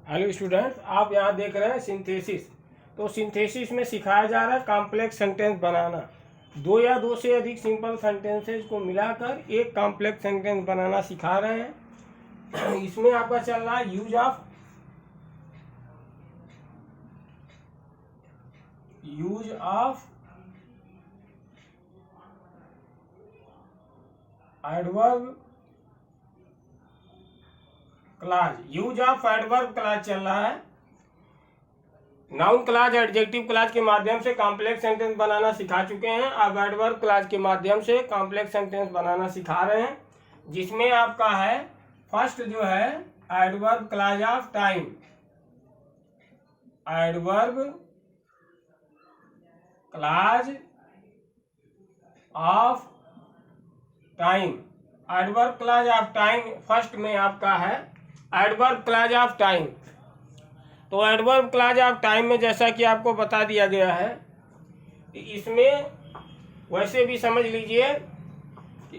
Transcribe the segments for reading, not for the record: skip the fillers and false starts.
Hello students, आप यहाँ देख रहे हैं सिंथेसिस। तो सिंथेसिस में सिखाया जा रहा है कॉम्प्लेक्स सेंटेंस बनाना। दो या दो से अधिक सिंपल सेंटेंसेस को मिलाकर एक कॉम्प्लेक्स सेंटेंस बनाना सिखा रहे हैं। इसमें आपका चल रहा है use of adverb class. Use of adverb class चल रहा है। नाउन क्लास एडजेक्टिव क्लास के माध्यम से कॉम्प्लेक्स सेंटेंस बनाना सिखा चुके हैं। अब एडवर्ब क्लास के माध्यम से कॉम्प्लेक्स सेंटेंस बनाना सिखा रहे हैं, जिसमें आपका है फर्स्ट जो है adverb class of time. Adverb class of time. Adverb class of time first में आपका है एडवर्ब क्लास ऑफ टाइम। तो एडवर्ब क्लास ऑफ टाइम में जैसा कि आपको बता दिया गया है, इसमें वैसे भी समझ लीजिए कि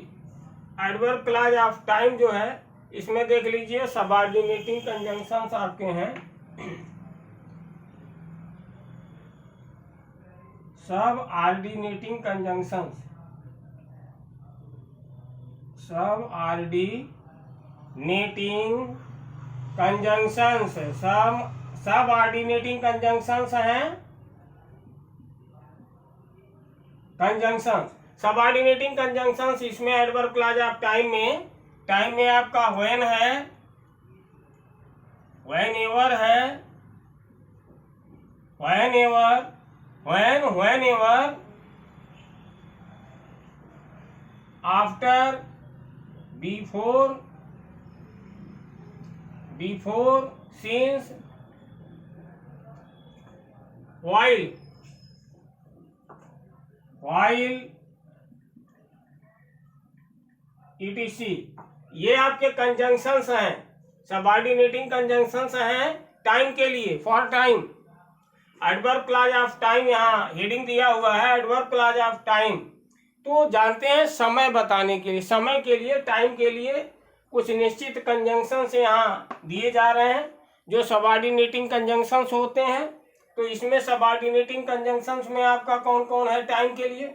एडवर्ब क्लास ऑफ टाइम जो है, इसमें देख लीजिए सबऑर्डिनेटिंग कंजंक्शंस आपके हैं। Subordinating conjunctions, subordinating conjunctions, subordinating conjunctions हैं। कंजंक्शंस, सबऑर्डिनेटिंग कंजंक्शंस इसमें एडवर्ब क्लास ऑफ टाइम में आपका व्हेन है, व्हेनेवर है, whenever, whenever, after, before, since, while, etc। ये आपके कंजंक्शंस हैं, सबऑर्डिनेटिंग कंजंक्शंस हैं टाइम के लिए, for time. Adverb class of time यहाँ हेडिंग दिया हुआ है एडवर्ब क्लास ऑफ टाइम। तो जानते हैं समय बताने के लिए, समय के लिए, टाइम के लिए कुछ निश्चित कंजंक्शंस यहाँ दिए जा रहे हैं जो सबऑर्डिनेटिंग कंजंक्शंस होते हैं। तो इसमें सबऑर्डिनेटिंग कंजंक्शंस में आपका कौन कौन है टाइम के लिए?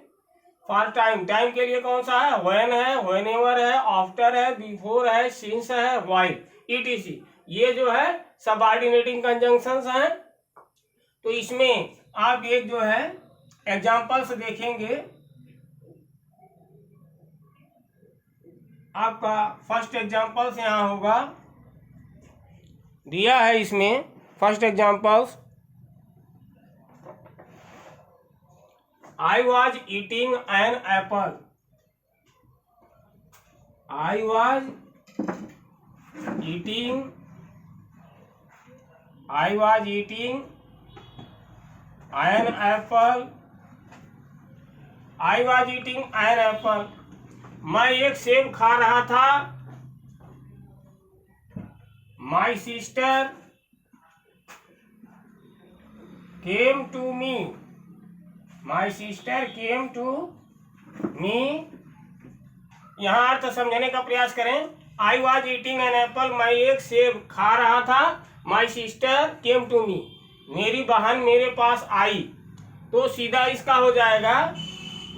फॉर टाइम, टाइम के लिए कौन सा है? व्हेन है, व्हेनेवर है, आफ्टर है, बिफोर है, सिंस है, व्हाइल, etc। ये जो है सबऑर्डिनेटिंग कंजंक्शंस हैं। तो इसमें आप एक जो है एग्जांपल्स देखेंगे। आपका फर्स्ट एग्जांपल्स यहाँ होगा, दिया है इसमें first examples. I was eating an apple. I was eating an apple. I was eating an apple. मैं एक सेब खा रहा था। My sister came to me. My sister came to me। यहाँ अर्थ समझने का प्रयास करें। I was eating an apple, मैं एक सेब खा रहा था। My sister came to me, मेरी बहन मेरे पास आई। तो सीधा इसका हो जाएगा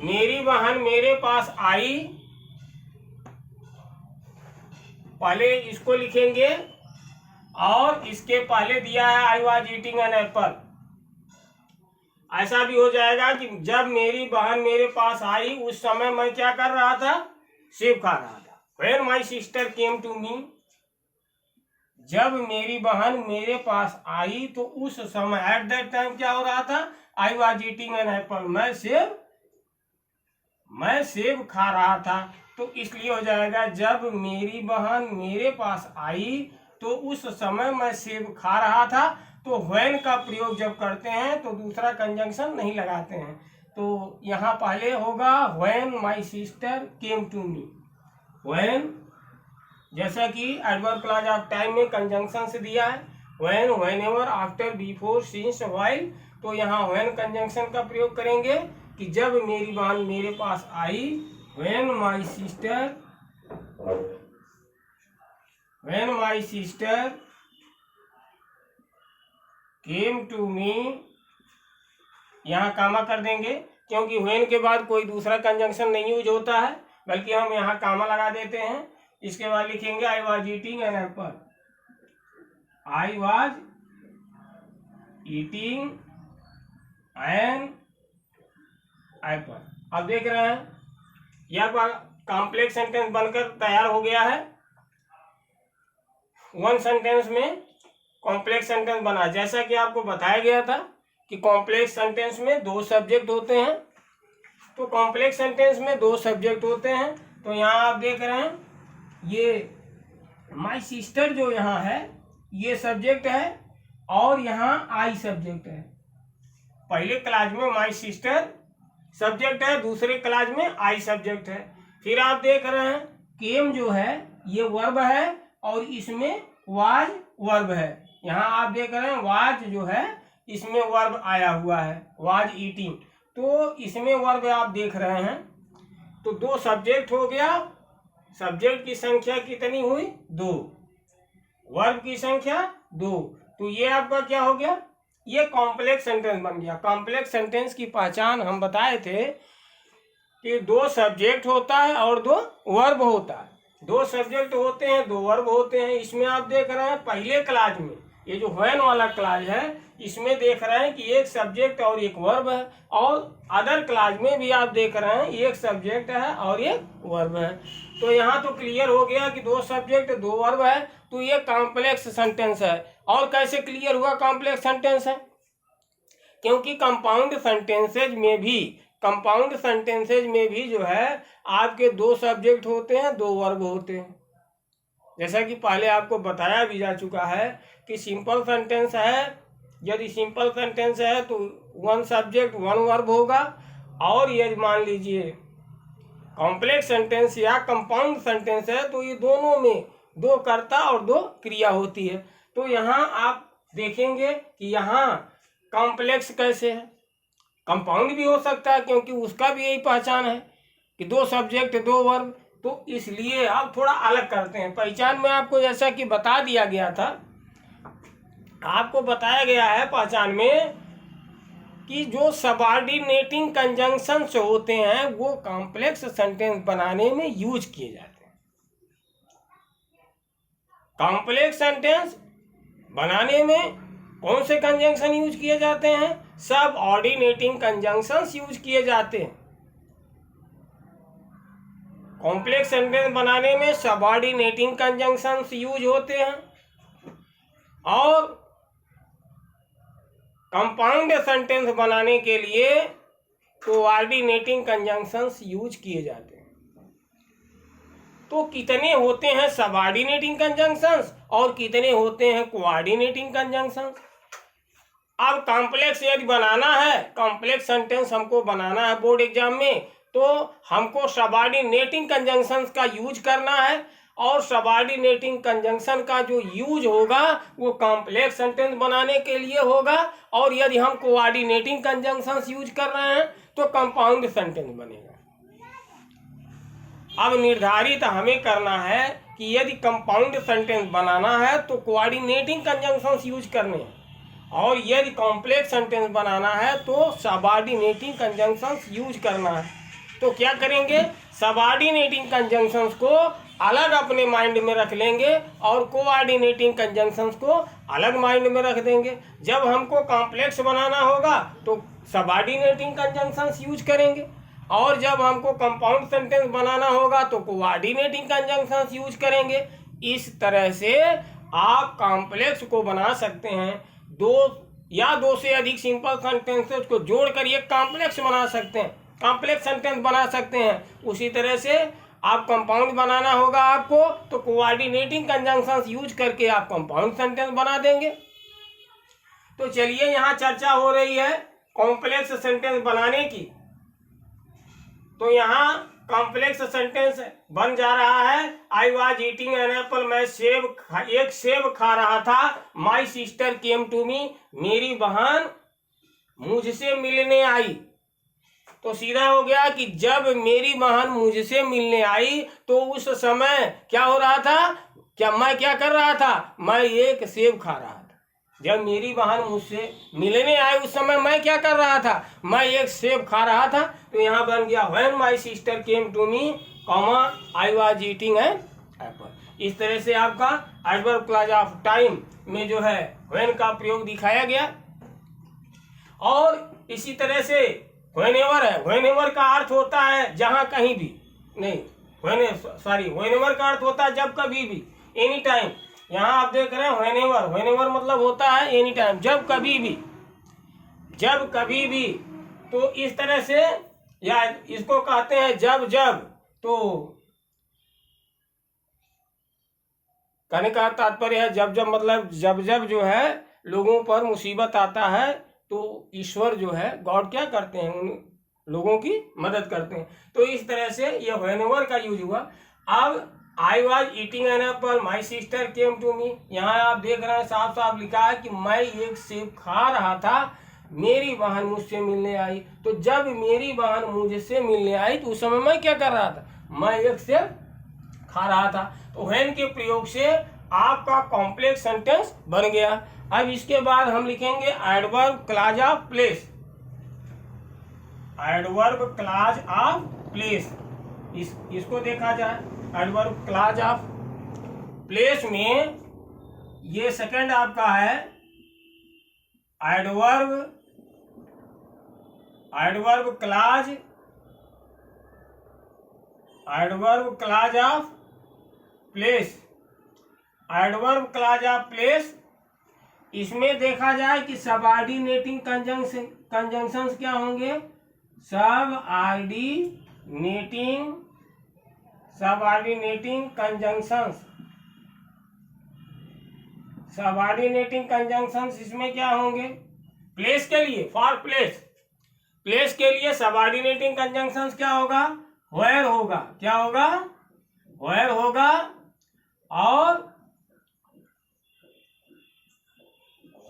मेरी बहन मेरे पास आई। पहले इसको लिखेंगे और इसके पहले दिया है I was eating an apple। ऐसा भी हो जाएगा कि जब मेरी बहन मेरे पास आई उस समय मैं क्या कर रहा था? सेब खा रहा था। When my sister came to me, जब मेरी बहन मेरे पास आई तो उस समय at that time क्या हो रहा था? I was eating an apple, मैं सेब खा रहा था। तो इसलिए हो जाएगा जब मेरी बहन मेरे पास आई तो उस समय मैं सेब खा रहा था। तो व्हेन का प्रयोग जब करते हैं तो दूसरा कंजंक्शन नहीं लगाते हैं। तो यहाँ पहले होगा when my sister came to me. When, जैसा कि एडवर्ब क्लास ऑफ टाइम में कंजंक्शन से दिया है when, whenever, after, before, since, while. तो यहाँ व्हेन कंजंक्शन का प्रयोग करेंगे कि जब मेरी बहन मेरे पास आई। When my sister came to me, यहाँ कामा कर देंगे क्योंकि व्हेन के बाद कोई दूसरा कंजंक्शन नहीं यूज होता है, बल्कि हम यहाँ कामा लगा देते हैं। इसके बाद लिखेंगे आई was eating an Apple, I was eating an Apple. अब देख रहे हैं यह कॉम्प्लेक्स सेंटेंस बनकर तैयार हो गया है। वन सेंटेंस में कॉम्प्लेक्स सेंटेंस बना, जैसा कि आपको बताया गया था कि कॉम्प्लेक्स सेंटेंस में दो सब्जेक्ट होते हैं। तो कॉम्प्लेक्स सेंटेंस में दो सब्जेक्ट होते हैं। तो यहाँ आप देख रहे हैं ये माय सिस्टर जो यहाँ है ये सब्जेक्ट है और यहाँ आई सब्जेक्ट है। पहले क्लास में माय सिस्टर सब्जेक्ट है, दूसरे क्लास में आई सब्जेक्ट है। फिर आप देख रहे हैं केम जो है ये वर्ब है और इसमें वाज वर्ब है। यहाँ आप देख रहे हैं वाज जो है इसमें वर्ब आया हुआ है, वाज ईटिंग, तो इसमें वर्ब आप देख रहे हैं। तो दो सब्जेक्ट हो गया, सब्जेक्ट की संख्या कितनी हुई? दो, वर्ब की संख्या दो। तो ये आपका क्या हो गया? ये कॉम्प्लेक्स सेंटेंस बन गया। कॉम्प्लेक्स सेंटेंस की पहचान हम बताए थे कि दो सब्जेक्ट होता है और दो वर्ब होता है। दो सब्जेक्ट होते हैं, दो वर्ब होते हैं। इसमें आप देख रहे हैं पहले क्लास में ये जो व्हेन वाला क्लास है इसमें देख रहे हैं कि एक सब्जेक्ट और एक वर्ब है, और अदर क्लास में भी आप देख रहे हैं एक सब्जेक्ट है और एक वर्ब है। तो यहाँ तो क्लियर हो गया कि दो सब्जेक्ट दो वर्ब है, तो ये कॉम्प्लेक्स सेंटेंस है। और कैसे क्लियर हुआ कॉम्प्लेक्स सेंटेंस है? क्योंकि कंपाउंड सेंटेंसेज में भी जो है आपके दो सब्जेक्ट होते हैं, दो वर्ब होते हैं। जैसा कि पहले आपको बताया भी जा चुका है कि सिंपल सेंटेंस है, यदि सिंपल सेंटेंस है तो वन सब्जेक्ट वन वर्ब होगा, और यदि मान लीजिए कॉम्प्लेक्स सेंटेंस या कंपाउंड सेंटेंस है तो ये दोनों में दो कर्ता और दो क्रिया होती है। तो यहाँ आप देखेंगे कि यहाँ कॉम्प्लेक्स कैसे है, कंपाउंड भी हो सकता है क्योंकि उसका भी यही पहचान है कि दो सब्जेक्ट दो वर्ब। तो इसलिए आप थोड़ा अलग करते हैं पहचान में। आपको जैसा कि बता दिया गया था, आपको बताया गया है पहचान में कि जो सबऑर्डिनेटिंग कंजंक्शंस होते हैं वो कॉम्प्लेक्स सेंटेंस बनाने में यूज किए जाते हैं। कॉम्प्लेक्स सेंटेंस बनाने में कौन से कंजंक्शन यूज किए जाते हैं? सबऑर्डिनेटिंग कंजंक्शंस यूज किए जाते हैं। कॉम्प्लेक्स सेंटेंस बनाने में सबऑर्डिनेटिंग कंजंक्शंस यूज होते हैं, और कंपाउंड सेंटेंस बनाने के लिए कोऑर्डिनेटिंग कंजंक्शंस यूज किए जाते हैं। तो कितने होते हैं सबऑर्डिनेटिंग कंजंक्शंस और कितने होते हैं कोऑर्डिनेटिंग कंजंक्शंस? अब कॉम्प्लेक्स यदि बनाना है, कॉम्प्लेक्स सेंटेंस हमको बनाना है बोर्ड एग्जाम में, तो हमको सबऑर्डिनेटिंग कंजंक्शंस का यूज करना है, और सबऑर्डिनेटिंग कंजंक्शन का जो यूज होगा वो कॉम्प्लेक्स सेंटेंस बनाने के लिए होगा, और यदि हम कोऑर्डिनेटिंग कंजंक्शंस यूज कर रहे हैं तो कंपाउंड सेंटेंस बनेगा। अब निर्धारित हमें करना है कि यदि कंपाउंड सेंटेंस बनाना है तो कोऑर्डिनेटिंग कंजंक्शंस यूज करने हैं, और यदि कॉम्प्लेक्स सेंटेंस बनाना है तो सबऑर्डिनेटिंग कंजंक्शंस यूज करना है। तो क्या करेंगे? सबऑर्डिनेटिंग कंजंक्शंस को अलग अपने माइंड में रख लेंगे और कोऑर्डिनेटिंग कंजंक्शंस को अलग माइंड में रख देंगे। जब हमको कॉम्प्लेक्स बनाना होगा तो सबऑर्डिनेटिंग कंजंक्शंस यूज करेंगे, और जब हमको कंपाउंड सेंटेंस बनाना होगा तो कोऑर्डिनेटिंग कंजंक्शंस यूज करेंगे। इस तरह से आप कॉम्प्लेक्स को बना सकते हैं। दो या दो से अधिक सिंपल सेंटेंसेस को जोड़कर एक कॉम्प्लेक्स बना सकते हैं, कॉम्प्लेक्स सेंटेंस बना सकते हैं। उसी तरह से आप कंपाउंड बनाना होगा आपको तो कोऑर्डिनेटिंग कंजंक्शंस यूज करके आप कंपाउंड सेंटेंस बना देंगे। तो चलिए यहाँ चर्चा हो रही है कॉम्प्लेक्स सेंटेंस बनाने की। तो यहाँ कॉम्प्लेक्स सेंटेंस बन जा रहा है, आई वॉज ईटिंग एन एप्पल, मैं एक सेब खा रहा था। माई सिस्टर केम टू मी, मेरी बहन मुझसे मिलने आई। तो सीधा हो गया कि जब मेरी बहन मुझसे मिलने आई तो उस समय क्या हो रहा था? मैं क्या कर रहा था? मैं एक सेब खा रहा था। जब मेरी बहन मुझसे मिलने आई उस समय मैं क्या कर रहा था, मैं एक सेब खा रहा था। तो यहाँ बन गया when my sister came to me comma I was eating an apple. इस तरह से आपका एडवर्ब क्लॉज ऑफ टाइम में जो है व्हेन का प्रयोग दिखाया गया। और इसी तरह से व्हेनेवर है, व्हेनेवर का अर्थ होता है जहां कहीं भी, नहीं व्हेनेवर का अर्थ होता है जब कभी भी, एनी टाइम। यहाँ आप देख रहे हैं व्हेनेवर, व्हेनेवर मतलब होता है एनी टाइम, जब कभी भी, जब कभी भी। तो इस तरह से, या इसको कहते हैं जब जब। तो कहने का तात्पर्य है जब जब, मतलब जब जब जो है लोगों पर मुसीबत आता है तो ईश्वर जो है, गॉड क्या करते हैं, उन लोगों की मदद करते हैं। तो इस तरह से ये व्हेनेवर का यूज हुआ। अब I was eating an apple my sister came to me, यहाँ आप देख रहे हैं साफ साफ लिखा है कि मैं एक सेब खा रहा था, मेरी बहन मुझसे मिलने आई। तो जब मेरी बहन मुझसे मिलने आई तो उस समय मैं क्या कर रहा था, मैं एक सेब खा रहा था। तो व्हेन के प्रयोग से आपका कॉम्प्लेक्स सेंटेंस बन गया। अब इसके बाद हम लिखेंगे adverb clause of place. Adverb clause of place, इसको देखा जाए। एडवर्ब क्लॉज ऑफ प्लेस में ये सेकंड आपका है adverb clause, adverb clause of place. Adverb clause of place, इसमें देखा जाए कि सबऑर्डिनेटिंग कंजंक्शंस क्या होंगे, सबऑर्डिनेटिंग कंजंक्शंस इसमें क्या होंगे, प्लेस के लिए, फॉर प्लेस के लिए सबऑर्डिनेटिंग कंजंक्शंस क्या होगा, वेयर होगा। क्या होगा, वेयर होगा। और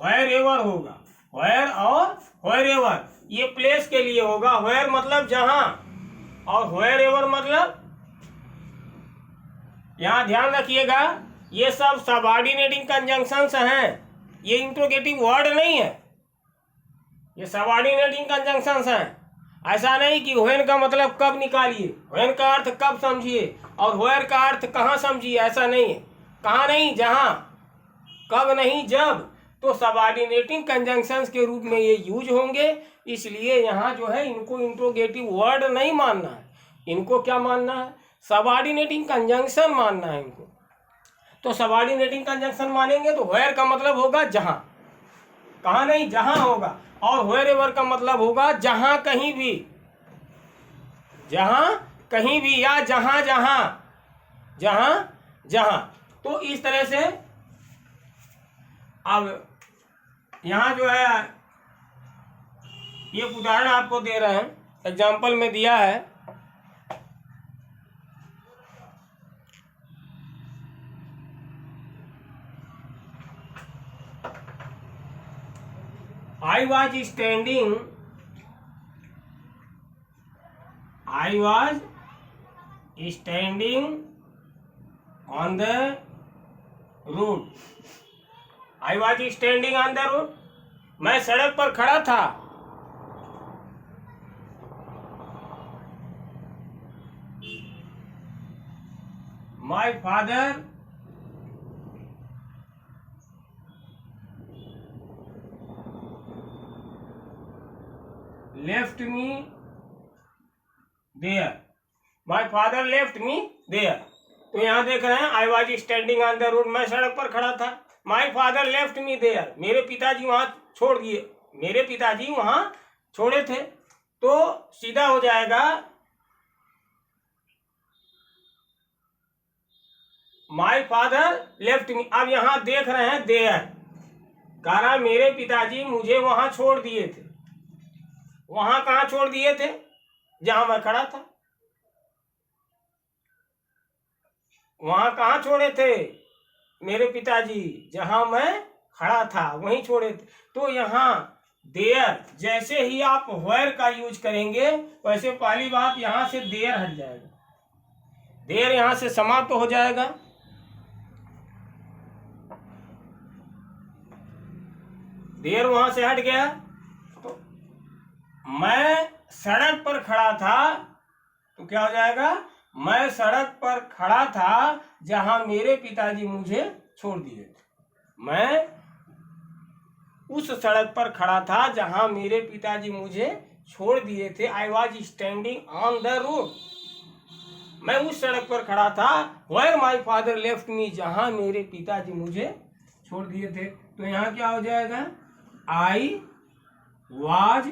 व्हेरेवर होगा, व्हेयर और व्हेरेवर, ये प्लेस के लिए होगा। व्हेयर मतलब जहां, और व्हेरेवर मतलब, यहां ध्यान रखिएगा ये सब सबऑर्डिनेटिंग कंजंक्शंस हैं, ये इंट्रोगेटिव वर्ड नहीं है, ये सबऑर्डिनेटिंग कंजंक्शंस हैं। ऐसा नहीं कि व्हेन का मतलब कब निकालिए, व्हेन का अर्थ कब समझिए और व्हेयर का अर्थ कहाँ समझिए, ऐसा नहीं है। कहाँ नहीं, जहां, कब नहीं, जब। तो सबऑर्डिनेटिंग कंजंक्शंस के रूप में ये यूज होंगे। इसलिए यहाँ जो है इनको इंट्रोगेटिव वर्ड नहीं मानना है, इनको क्या मानना है, सबऑर्डिनेटिंग कंजंक्शन मानना है इनको। तो सबऑर्डिनेटिंग कंजंक्शन मानेंगे तो व्हेयर का मतलब होगा जहां, कहाँ नहीं, जहां होगा। और व्हेरेवर का मतलब होगा जहां कहीं भी, जहां कहीं भी, या जहां जहां। तो इस तरह से अब यहाँ जो है ये उदाहरण आपको दे रहे हैं, एग्जाम्पल में दिया है। I was standing on the road. I was standing on the road. मैं सड़क पर खड़ा था। My father left me there. My father left me there. तो यहाँ देख रहे हैं I was standing on the road, मैं सड़क पर खड़ा था। My father left me there, मेरे पिताजी वहां छोड़ दिए, मेरे पिताजी वहां छोड़े थे। तो सीधा हो जाएगा My father left me। अब यहाँ देख रहे हैं there, कह रहा मेरे पिताजी मुझे वहां छोड़ दिए थे। वहां कहाँ छोड़ दिए थे, जहां मैं खड़ा था। वहां कहाँ छोड़े थे मेरे पिताजी, जहां मैं खड़ा था वहीं छोड़े थे। तो यहाँ देयर, जैसे ही आप व्हेयर का यूज करेंगे वैसे पहली बात यहां से देयर हट जाएगा, देयर यहां से समाप्त हो जाएगा। देयर वहां से हट गया। तो मैं सड़क पर खड़ा था, तो क्या हो जाएगा, मैं सड़क पर खड़ा था जहां मेरे पिताजी मुझे छोड़ दिए थे। मैं उस सड़क पर खड़ा था जहां मेरे पिताजी मुझे छोड़ दिए थे। I was standing on the road. मैं उस सड़क पर खड़ा था where my father left me, जहां मेरे पिताजी मुझे छोड़ दिए थे। तो यहाँ क्या हो जाएगा, आई was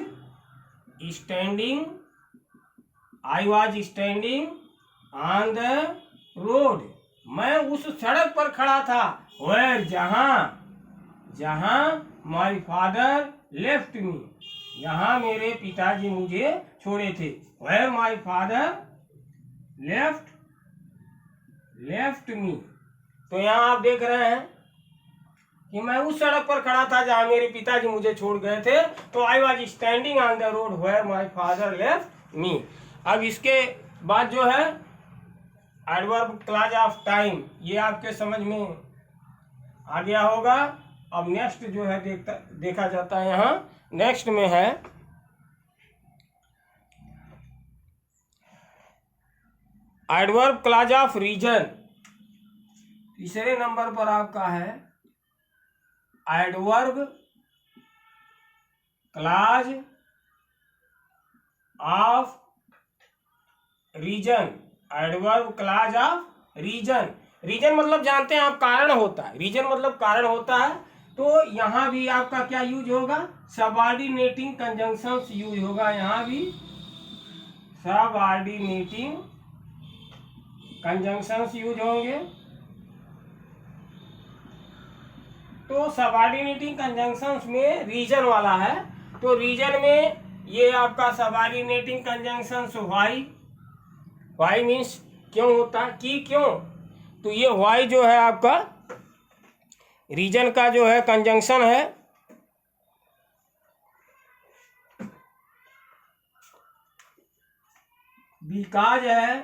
standing on the road. मैं उस सड़क पर खड़ा था वेयर, जहां माई फादर लेफ्ट मी, यहाँ मेरे पिताजी मुझे छोड़े थे। Where my father left me. तो यहाँ आप देख रहे हैं कि मैं उस सड़क पर खड़ा था जहां मेरे पिताजी मुझे छोड़ गए थे। तो I was standing on the road where my father left me. अब इसके बाद जो है एडवर्ब क्लॉज ऑफ टाइम, ये आपके समझ में आ गया होगा। अब नेक्स्ट जो है देखा जाता है, यहाँ नेक्स्ट में है एडवर्ब क्लॉज ऑफ रीजन। तीसरे नंबर पर आपका है adverb clause of reason. Adverb clause of reason. Reason मतलब जानते हैं आप, कारण होता है। रीजन मतलब कारण होता है। तो यहाँ भी आपका क्या यूज होगा, सबऑर्डिनेटिंग कंजंक्शंस यूज होगा। यहाँ भी सबऑर्डिनेटिंग कंजंक्शंस यूज होंगे। तो सबऑर्डिनेटिंग कंजंक्शंस में रीजन वाला है। तो रीजन में ये आपका सबऑर्डिनेटिंग कंजंक्शंस वाई मीन्स क्यों होता है, कि क्यों। तो ये वाई जो है आपका रीजन का जो है कंजंक्शन है। बिकॉज है,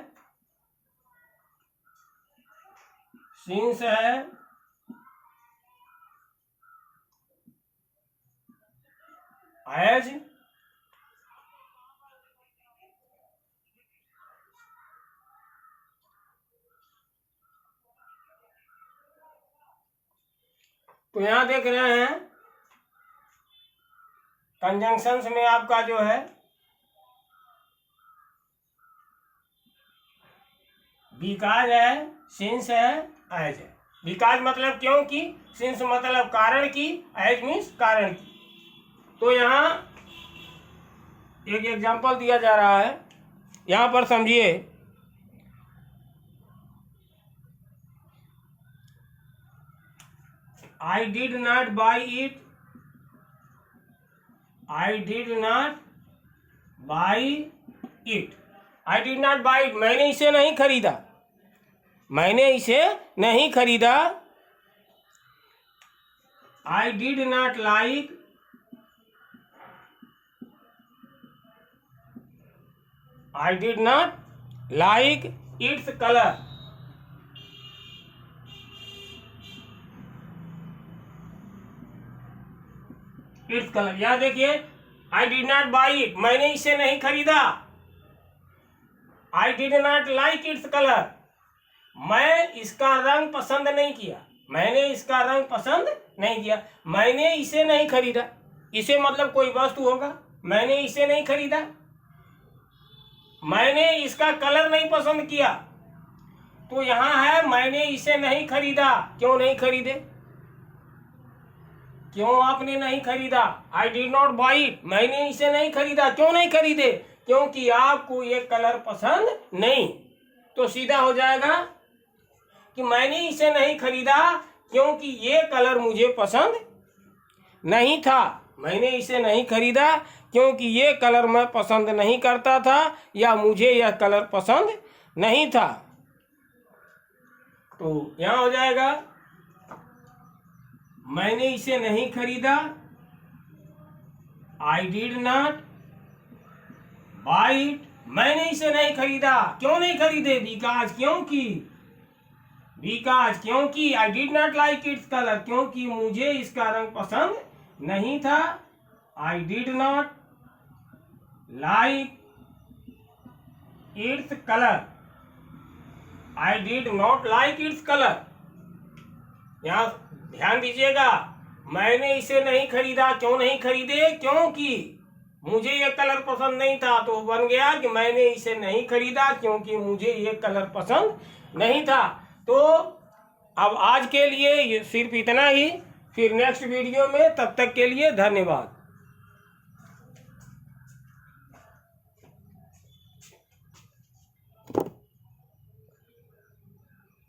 सिंस है, एज, तो यहां देख रहे हैं कंजंक्शंस में आपका जो है बिकॉज है, सिंस है, एज है। बिकॉज मतलब क्योंकि, सिंस मतलब कारण की, एज मीन्स कारण की। तो यहाँ एक एग्जांपल दिया जा रहा है, यहाँ पर समझिए। I did not buy it. I did not buy it. I did not buy it. मैंने इसे नहीं खरीदा। मैंने इसे नहीं खरीदा। I did not like. I did not like its color. Its colour. यहां देखिए, I did not by it, मैंने इसे नहीं खरीदा। I did not like its colour, मैं इसका रंग पसंद नहीं किया। मैंने इसका रंग पसंद नहीं किया। मैंने इसे नहीं खरीदा, इसे मतलब कोई वस्तु होगा। मैंने इसे नहीं खरीदा। मैंने इसका कलर नहीं पसंद किया। तो यहां है मैंने इसे नहीं खरीदा। क्यों नहीं खरीदे, क्यों आपने नहीं खरीदा। I did not by it, मैंने इसे नहीं खरीदा। क्यों नहीं खरीदे, क्योंकि आपको ये कलर पसंद नहीं। तो सीधा हो जाएगा कि मैंने इसे नहीं खरीदा क्योंकि ये कलर मुझे पसंद नहीं था। मैंने इसे नहीं खरीदा क्योंकि ये कलर मैं पसंद नहीं करता था, या मुझे यह कलर पसंद नहीं था। तो यहां हो जाएगा मैंने इसे नहीं खरीदा। I did not by it, मैंने इसे नहीं खरीदा। क्यों नहीं खरीदे, बिकॉज क्योंकि। बिकॉज क्योंकि। I did not like its colour, क्योंकि मुझे इसका रंग पसंद नहीं था। I did not like its colour. I did not like its colour. यहाँ ध्यान दीजिएगा, मैंने इसे नहीं खरीदा। क्यों नहीं खरीदे? क्योंकि मुझे ये कलर पसंद नहीं था। तो बन गया कि मैंने इसे नहीं खरीदा क्योंकि मुझे ये कलर पसंद नहीं था। तो अब आज के लिए सिर्फ इतना ही। फिर नेक्स्ट वीडियो में, तब तक के लिए धन्यवाद।